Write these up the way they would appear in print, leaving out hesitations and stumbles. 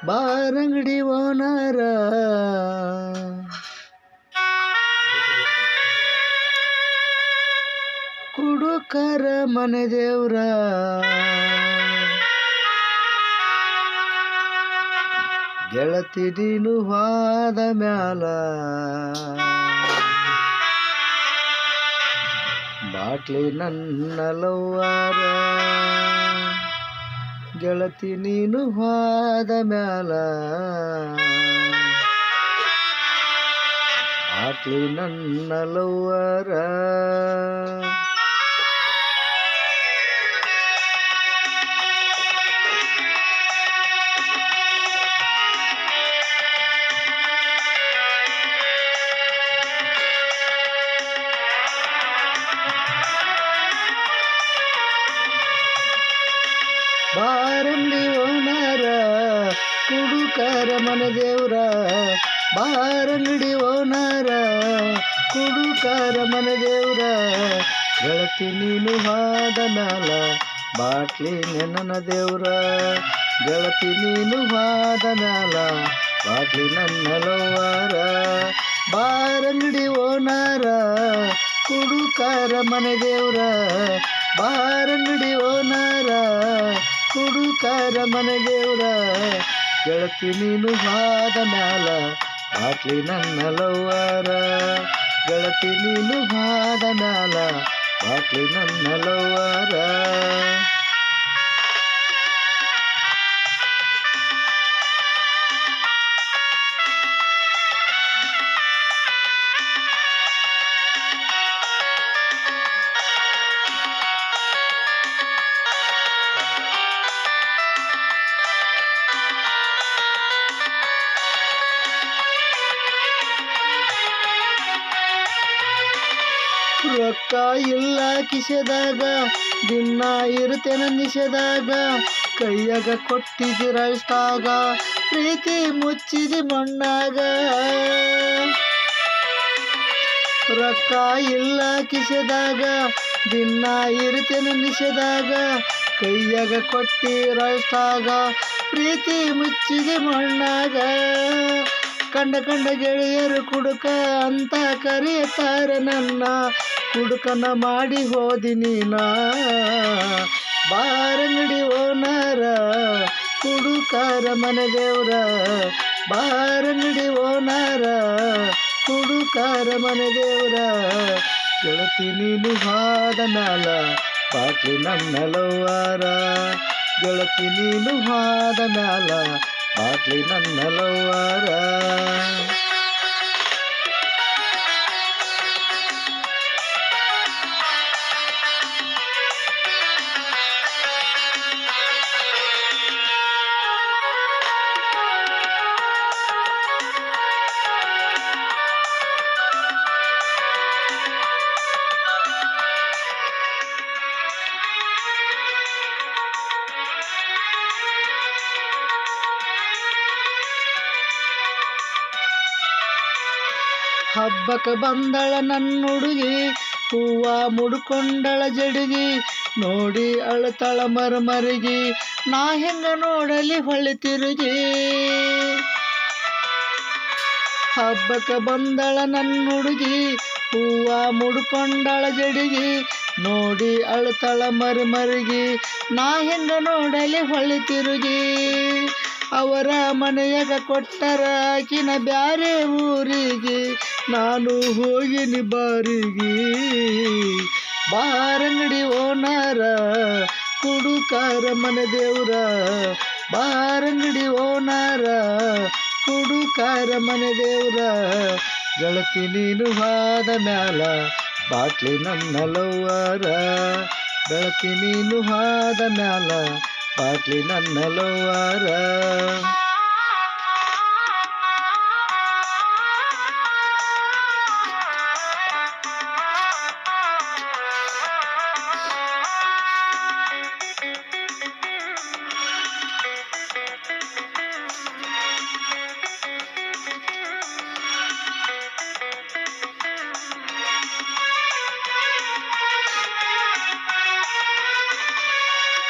ಬಾರಂಗಡಿ ಓನರ ಕುಡುಕರ ಮನೆ ದೇವ್ರ ಗೆಳತಿ ನೀನು ಹೋದ ಮ್ಯಾಲ ಬಾಟ್ಲಿ ನನ್ನ ಲವ್ವಾರ ಗೆಳತಿ ನೀನು ಹೋದ ಮ್ಯಾಲ ಬಾಟ್ಲಿ ನನ್ನ ಲವ್ವಾರ ಬಾರಂಗಡಿ ಓನರ ಕುಡುಕರ ಮನೆ ದೇವ್ರ ಬಾರಂಗಡಿ ಓನರ ಕುಡುಕರ ಮನೆ ದೇವ್ರ ಗೆಳತಿ ನೀನು ಹೋದ ಮ್ಯಾಲ ಬಾಟ್ಲಿ ನನ್ನ ದೇವ್ರ ಗೆಳತಿ ನೀನು ಹೋದ ಮ್ಯಾಲ ಬಾಟ್ಲಿ ನನ್ನ ಲವ್ವಾರ ಬಾರಂಗಡಿ ಓನರ ಕುಡುಕರ ಮನೆ ದೇವ್ರ ಬಾರಂಗಡಿ ಓನರ ಕುಡುಕರ ಮನೆ ದೇವ್ರ ಗೆಳತಿ ನೀನು ಹೋದ ಮ್ಯಾಲ ಬಾಟ್ಲಿ ನನ್ನ ಲವ್ವಾರ ಗೆಳತಿ ನೀನು ಹೋದ ಮ್ಯಾಲ ಬಾಟ್ಲಿ ನನ್ನ ಲವ್ವಾರ ರೊಕ್ಕ ಇಲ್ಲ ಕಿಸೆದಾಗ ದಿನ ಇರ್ತೇನೆ ನಿಷೆದಾಗ ಕೈಯಾಗ ಕೊಟ್ಟಿದಿರಷ್ಟಾಗ ಪ್ರೀತಿ ಮುಚ್ಚಿದಿ ಮಣ್ಣಾಗ ರೊಕ್ಕ ಇಲ್ಲ ಕಿಸೆದಾಗ ದಿನ ಇರ್ತೇನೆ ನಿಷೆದಾಗ ಕೈಯಾಗ ಕೊಟ್ಟಿರಷ್ಟಾಗ ಪ್ರೀತಿ ಮುಚ್ಚಿದಿ ಮಣ್ಣಾಗ ಕಂಡ ಗೆಳೆಯರು ಕುಡುಕ ಅಂತ ಕರೆಯುತ್ತಾರೆ ನನ್ನ ಕುಡುಕನ ಮಾಡಿ ಹೋದಿ ನೀನ ಬಾರಂಗಡಿ ಓನರ ಕುಡುಕರ ಮನೆ ದೇವ್ರ ಬಾರಂಗಡಿ ಓನರ ಕುಡುಕರ ಮನೆ ದೇವ್ರ ಗೆಳತಿ ನೀನು ಹೋದ ಮ್ಯಾಲ ಬಾಟ್ಲಿ ನನ್ನ ಲವ್ವಾರ ಗೆಳತಿ ನೀನು ಹೋದ ಮ್ಯಾಲ ಬಾಟ್ಲಿ ನನ್ನ ಲವ್ವಾರ ಹಬ್ಬಕ್ಕೆ ಬಂದಳ ನನ್ನ ಹುಡುಗಿ ಹೂವ ಮುಡ್ಕೊಂಡಳ ಜಡಿಗಿ ನೋಡಿ ಅಳತಳ ಮರಮರಿಗಿ ನಾ ಹೆಂಗ ನೋಡಲಿ ಹೊಳ್ಳಿ ತಿರುಗಿ ಹಬ್ಬಕ್ಕೆ ಬಂದಳ ನನ್ನ ಹುಡುಗಿ ಹೂವ ಮುಡ್ಕೊಂಡಳ ಜಡಿಗಿ ನೋಡಿ ಅಳತಳ ಮರಮರಿಗಿ ನಾ ಹೆಂಗ ನೋಡಲಿ ಹೊಳ್ಳಿ ತಿರುಗಿ ಅವರ ಮನೆಯಾಗ ಕೊಟ್ಟರ ಆಕಿನ ಬ್ಯಾರೆ ಊರಿಗೆ ನಾನು ಹೋಗಿನಿ ಬಾರಿಗೆ ಬಾರಂಗಡಿ ಓನರ ಕುಡುಕರ ಮನೆ ದೇವ್ರ ಬಾರಂಗಡಿ ಓನರ ಕುಡುಕರ ಮನೆ ದೇವ್ರ ಗೆಳತಿ ನೀನು ಹೋದ ಮ್ಯಾಲ ಬಾಟ್ಲಿ ನನ್ನ ಲವ್ವಾರ ಗೆಳತಿ ನೀನು ಹೋದ ಮ್ಯಾಲ ಬಾಟ್ಲಿ ನನ್ನ ಲವ್ವಾರ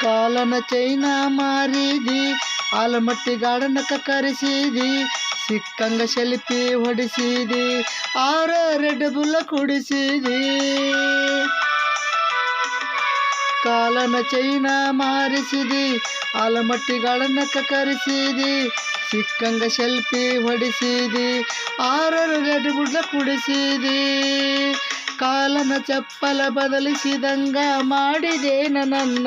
ಕಾಲನ ಚೈನ ಮಾರಿದಿ ಆಲಮಟ್ಟಿ ಗಾರ್ಡನಕ್ಕ ಕರೆಸಿದಿ, ಸಿಕ್ಕಂಗ ಸೆಲ್ಫಿ ಹೊಡಿಸಿದಿ, 6 ರೆಡ್ ಬುಲ್ಲ ಕುಡಿಸಿದಿ. ಕಾಲನ ಚೈನ ಮಾರಿಸಿದಿ, ಆಲಮಟ್ಟಿ ಗಾರ್ಡನಕ್ಕ ಕರೆಸಿದಿ, ಸಿಕ್ಕಂಗ ಸೆಲ್ಫಿ ಹೊಡಿಸಿದಿ, 6 ರೆಡ್ ಬುಲ್ಲ ಕುಡಿಸಿದಿ. ಕಾಲನ ಚಪ್ಪಲ ಬದಲಿಸಿದಂಗ ಮಾಡಿದೇನ ನನ್ನ,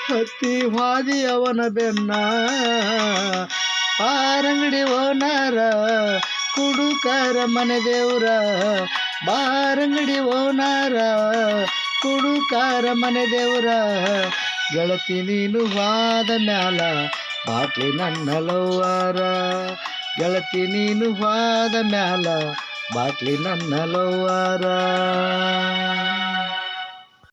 ಹತ್ತಿ ಹಾದಿ ಅವನ ಬೆನ್ನ. ಬಾರಂಗಡಿ ಓನರ ಕುಡುಕರ ಮನೆ ದೇವ್ರ, ಬಾರಂಗಡಿ ಓನರ ಕುಡುಕರ ಮನೆ ದೇವ್ರ. ಗೆಳತಿ ನೀನು ವಾದ ಮ್ಯಾಲ ಬಾಟ್ಲಿ ನನ್ನ ಲವ್ವಾರ, ಗೆಳತಿ ನೀನು ವಾದ ಮ್ಯಾಲ ಬಾಟ್ಲಿ ನನ್ನ ಲವ್ವಾರ.